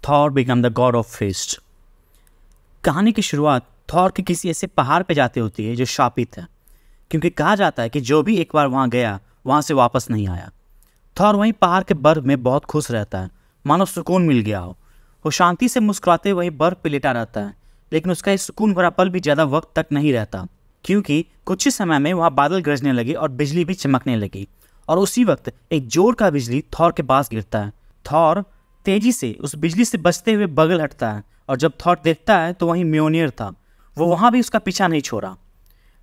Thor become the god of fist. कहानी की शुरुआत थॉर के किसी ऐसे पहाड़ पे जाते होती है जो शापित है, क्योंकि कहा जाता है कि जो भी एक बार वहाँ गया वहाँ से वापस नहीं आया। थॉर वहीं पहाड़ के बर्फ में बहुत खुश रहता है, मानो सुकून मिल गया हो। वो शांति से मुस्कुराते वहीं बर्फ पे लेटा रहता है, लेकिन उसका इस सुकून भरा पल भी ज़्यादा वक्त तक नहीं रहता, क्योंकि कुछ ही समय में वहाँ बादल गरजने लगे और बिजली भी चमकने लगी। और उसी वक्त एक जोर का बिजली थॉर के पास गिरता है। थॉर तेजी से उस बिजली से बचते हुए बगल हटता है, और जब थॉर देखता है तो वहीं म्योनियर था। वो वहाँ भी उसका पीछा नहीं छोड़ा।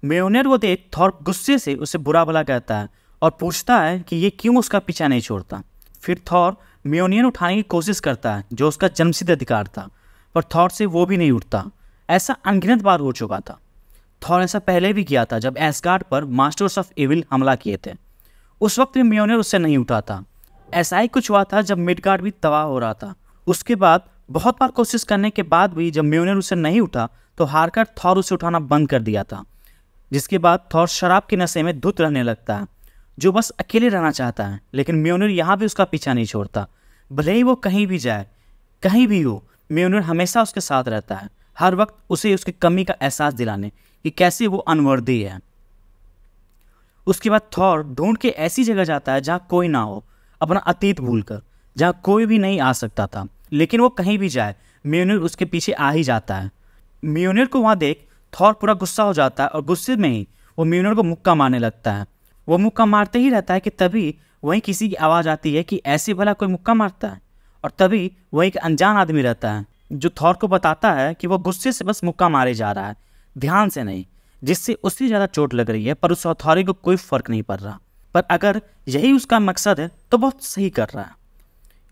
म्योनियर को देख थॉर गुस्से से उसे बुरा भला कहता है और पूछता है कि ये क्यों उसका पीछा नहीं छोड़ता। फिर थॉर म्योनियर उठाने की कोशिश करता है, जो उसका जन्मसिद्ध अधिकार था, पर थॉर से वो भी नहीं उठता। ऐसा अनगिनत बार हो चुका था। थॉर ऐसा पहले भी किया था जब एस्गार्ड पर मास्टर्स ऑफ इविल हमला किए थे। उस वक्त भी म्योनियर उससे नहीं उठा था। ऐसा ही कुछ हुआ था जब मिडगार्ड भी तबाह हो रहा था। उसके बाद बहुत बार कोशिश करने के बाद भी जब म्योनियर उससे नहीं उठा तो हारकर थॉर उसे उठाना बंद कर दिया था, जिसके बाद थॉर शराब के नशे में धुत रहने लगता है, जो बस अकेले रहना चाहता है। लेकिन म्योनियर यहाँ भी उसका पीछा नहीं छोड़ता। भले ही वो कहीं भी जाए, कहीं भी हो, म्योनियर हमेशा उसके साथ रहता है, हर वक्त उसे उसकी कमी का एहसास दिलाने कि कैसे वो अनवर्दी है। उसके बाद थॉर ढूंढ के ऐसी जगह जाता है जहाँ कोई ना हो, अपना अतीत भूलकर, जहाँ कोई भी नहीं आ सकता था। लेकिन वो कहीं भी जाए, म्योनियर उसके पीछे आ ही जाता है। म्योनियर को वहाँ देख थॉर पूरा गुस्सा हो जाता है और गुस्से में ही वो म्योनियर को मुक्का मारने लगता है। वो मुक्का मारते ही रहता है कि तभी वहीं किसी की आवाज़ आती है कि ऐसे भला कोई मुक्का मारता है। और तभी वहीं एक अनजान आदमी रहता है जो थॉर को बताता है कि वो गुस्से से बस मुक्का मारे जा रहा है, ध्यान से नहीं, जिससे उससे ज़्यादा चोट लग रही है, पर उस हथौड़े को कोई फर्क नहीं पड़ रहा। पर अगर यही उसका मकसद है तो बहुत सही कर रहा है।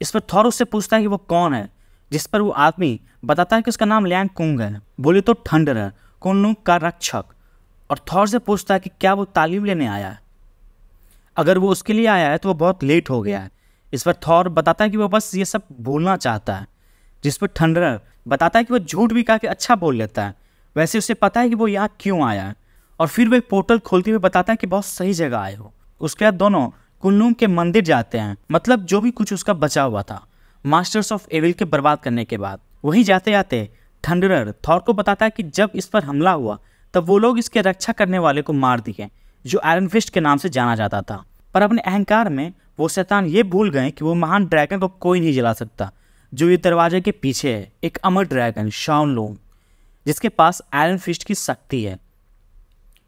इस पर थॉर उससे पूछता है कि वो कौन है, जिस पर वो आदमी बताता है कि उसका नाम लियांग कुंग है, बोले तो थंडरर, कुनलुंग का रक्षक। और थॉर से पूछता है कि क्या वो तालीम लेने आया है। अगर वो उसके लिए आया है तो वो बहुत लेट हो गया है। इस पर थॉर बताता है कि वो बस ये सब भूलना चाहता है, जिस पर थंडरर बताता है कि वो झूठ भी कहा कि अच्छा बोल लेता है, वैसे उसे पता है कि वो यहाँ क्यों आया है। और फिर वो एक पोर्टल खोलते हुए बताता है कि बहुत सही जगह आए हो। उसके बाद दोनों कुनलुंग के मंदिर जाते हैं, मतलब जो भी कुछ उसका बचा हुआ था मास्टर्स ऑफ एविल के बर्बाद करने के बाद। वहीं जाते जाते थंडरर थॉर को बताता है कि जब इस पर हमला हुआ तब वो लोग इसके रक्षा करने वाले को मार दिए, जो आयरन फिस्ट के नाम से जाना जाता था। पर अपने अहंकार में वो शैतान ये भूल गए कि वो महान ड्रैगन को कोई नहीं जला सकता, जो ये दरवाजे के पीछे है, एक अमर ड्रैगन शाओनलुंग, जिसके पास आयरन फिस्ट की शक्ति है,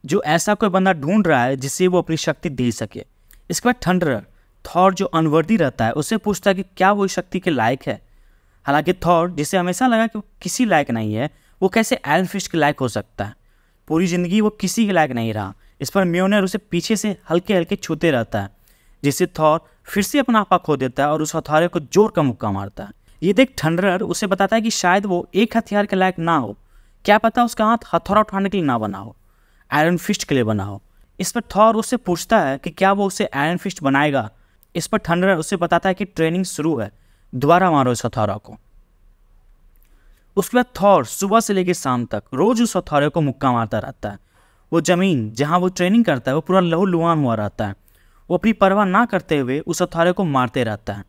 जो ऐसा कोई बंदा ढूंढ रहा है जिससे वो अपनी शक्ति दे सके। इसके बाद थंडरर थॉर जो अनवर्दी रहता है उससे पूछता है कि क्या वो इस शक्ति के लायक है। हालांकि थॉर, जिसे हमेशा लगा कि वो किसी लायक नहीं है, वो कैसे आयरन फिस्ट के लायक हो सकता है। पूरी ज़िंदगी वो किसी के लायक नहीं रहा। इस पर म्योनियर उसे पीछे से हल्के हल्के छूते रहता है, जिससे थॉर फिर से अपना आपा खो देता है और उस हथौड़े को जोर का मुक्का मारता है। ये देख थंडरर उसे बताता है कि शायद वो एक हथियार के लायक ना हो, क्या पता उसका हाथ हथौड़ा उठाने के लिए ना बना हो, आयरन फिस्ट के लिए बना हो। इस पर थॉर उससे पूछता है कि क्या वो उसे आयरन फिस्ट बनाएगा। इस पर थंडरर उसे बताता है कि ट्रेनिंग शुरू है, दोबारा मारो इस हथौड़ा को। उसके बाद थॉर सुबह से लेकर शाम तक रोज उस हथौड़े को मुक्का मारता रहता है। वो जमीन जहाँ वो ट्रेनिंग करता है वो पूरा लहूलुहान हुआ रहता है। वो अपनी परवाह ना करते हुए उस हथौड़े को मारते रहता है।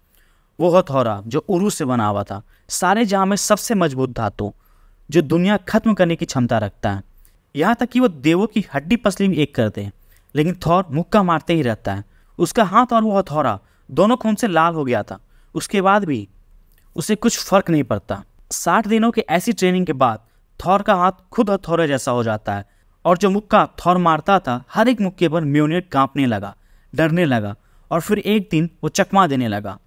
वो हथौड़ा जो उरू से बना हुआ था, सारे जहाँ में सबसे मजबूत धातु, जो दुनिया खत्म करने की क्षमता रखता है, यहाँ तक कि वो देवों की हड्डी पसली भी एक कर दे। लेकिन थॉर मुक्का मारते ही रहता है। उसका हाथ और वो हथौड़ा दोनों खून से लाल हो गया था। उसके बाद भी उसे कुछ फर्क नहीं पड़ता। 60 दिनों की ऐसी ट्रेनिंग के बाद थॉर का हाथ खुद हथौड़े जैसा हो जाता है, और जो मुक्का थॉर मारता था हर एक मुक्के पर म्योनियर कांपने लगा, डरने लगा, और फिर एक दिन वो चकमा देने लगा,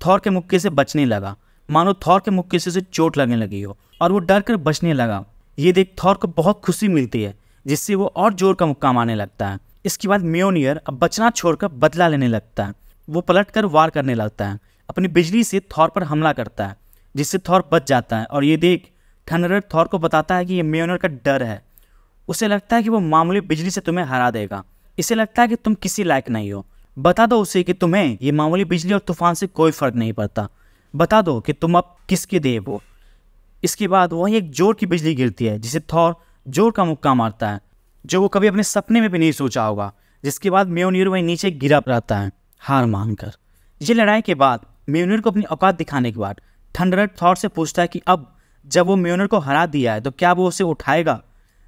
थॉर के मुक्के से बचने लगा, मानो थॉर के मुक्के से उसे चोट लगने लगी हो, और वो डर कर बचने लगा। ये देख थॉर को बहुत खुशी मिलती है, जिससे वो और जोर का मुक्का मारने लगता है। इसके बाद म्योनियर अब बचना छोड़कर बदला लेने लगता है। वो पलटकर वार करने लगता है, अपनी बिजली से थॉर पर हमला करता है, जिससे थॉर बच जाता है। और ये देख थंडरर थॉर को बताता है कि ये म्योनियर का डर है। उसे लगता है कि वो मामूली बिजली से तुम्हें हरा देगा। इसे लगता है कि तुम किसी लायक नहीं हो। बता दो उसे कि तुम्हें ये मामूली बिजली और तूफान से कोई फर्क नहीं पड़ता। बता दो कि तुम अब किसके देव हो। इसके बाद वहीं एक जोर की बिजली गिरती है, जिसे थॉर जोर का मुक्का मारता है, जो वो कभी अपने सपने में भी नहीं सोचा होगा। जिसके बाद म्योनियर वहीं नीचे गिरा रहता है, हार मानकर। ये लड़ाई के बाद म्योनियर को अपनी औकात दिखाने के बाद थंडर थॉर से पूछता है कि अब जब वो म्योनर को हरा दिया है तो क्या वो उसे उठाएगा,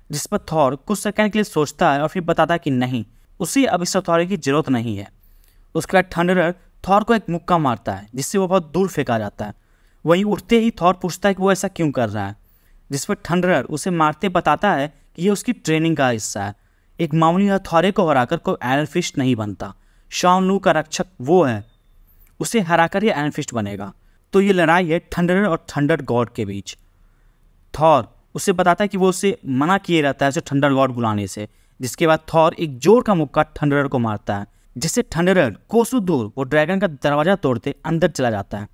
जिस पर थॉर कुछ सेकंड के लिए सोचता है और फिर बताता है कि नहीं, उसे अब इस हथौड़े की जरूरत नहीं है। उसके बाद थंडर थॉर को एक मुक्का मारता है जिससे वो बहुत दूर फेंका जाता है। वहीं उठते ही थॉर पूछता है कि वो ऐसा क्यों कर रहा है, जिस पर थंडर उसे मारते बताता है कि ये उसकी ट्रेनिंग का हिस्सा है। एक मामूली हथौड़े को हराकर कोई आयरन फिस्ट नहीं बनता। शॉन लू का रक्षक वो है, उसे हराकर ये आयरन फिस्ट बनेगा। तो ये लड़ाई है थंडर और थंडर गॉड के बीच। थॉर उसे बताता है कि वो उसे मना किए रहता है उसे थंडर गॉड बुलाने से, जिसके बाद थॉर एक जोर का मुक्का थंडर को मारता है, जिससे थंडर कोसों दूर वो ड्रैगन का दरवाजा तोड़ते अंदर चला जाता है।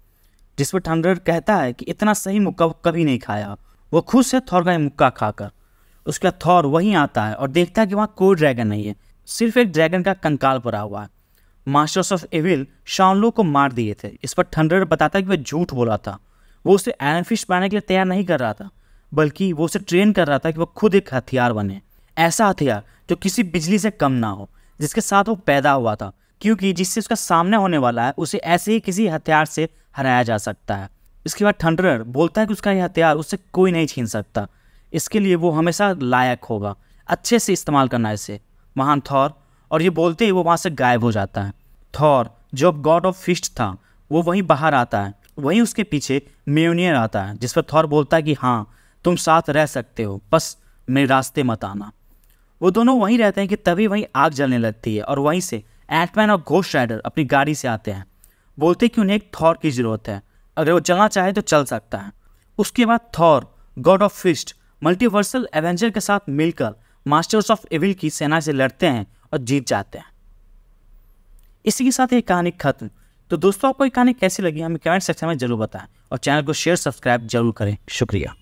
जिस पर थंडर कहता है कि इतना सही मुक्का वो कभी नहीं खाया। वो खुश है थॉर का मुक्का खाकर। उसके बाद थॉर वहीं आता है और देखता है कि वहाँ कोई ड्रैगन नहीं है, सिर्फ एक ड्रैगन का कंकाल पड़ा हुआ है। मास्टर्स ऑफ एविल शॉन लू को मार दिए थे। इस पर थंडर बताता है कि वह झूठ बोला था। वो उसे आयरन फिस्ट बनाने के लिए तैयार नहीं कर रहा था, बल्कि वो उसे ट्रेन कर रहा था कि वो खुद एक हथियार बने, ऐसा हथियार जो किसी बिजली से कम ना हो, जिसके साथ वो पैदा हुआ था, क्योंकि जिससे उसका सामना होने वाला है उसे ऐसे ही किसी हथियार से हराया जा सकता है। इसके बाद थंडर बोलता है कि उसका यह हथियार उससे कोई नहीं छीन सकता, इसके लिए वो हमेशा लायक होगा, अच्छे से इस्तेमाल करना इसे, महान थॉर। और ये बोलते ही वो वहाँ से गायब हो जाता है। थॉर जो अब गॉड ऑफ फिस्ट था वो वहीं बाहर आता है। वहीं उसके पीछे म्योनियर आता है, जिस पर थॉर बोलता है कि हाँ तुम साथ रह सकते हो, बस मेरे रास्ते मत आना। वो दोनों वहीं रहते हैं कि तभी वहीं आग जलने लगती है और वहीं से एंटमैन और घोस्ट राइडर अपनी गाड़ी से आते हैं। बोलते कि उन्हें एक थॉर की ज़रूरत है, अगर वो चलना चाहे तो चल सकता है। उसके बाद Thor god of fist multiversal Avenger के साथ मिलकर मास्टर्स ऑफ एविल की सेना से लड़ते हैं और जीत जाते हैं। इसी के साथ ये कहानी खत्म। तो दोस्तों आपको ये कहानी कैसी लगी हमें कमेंट सेक्शन में जरूर बताएं और चैनल को शेयर सब्सक्राइब जरूर करें। शुक्रिया।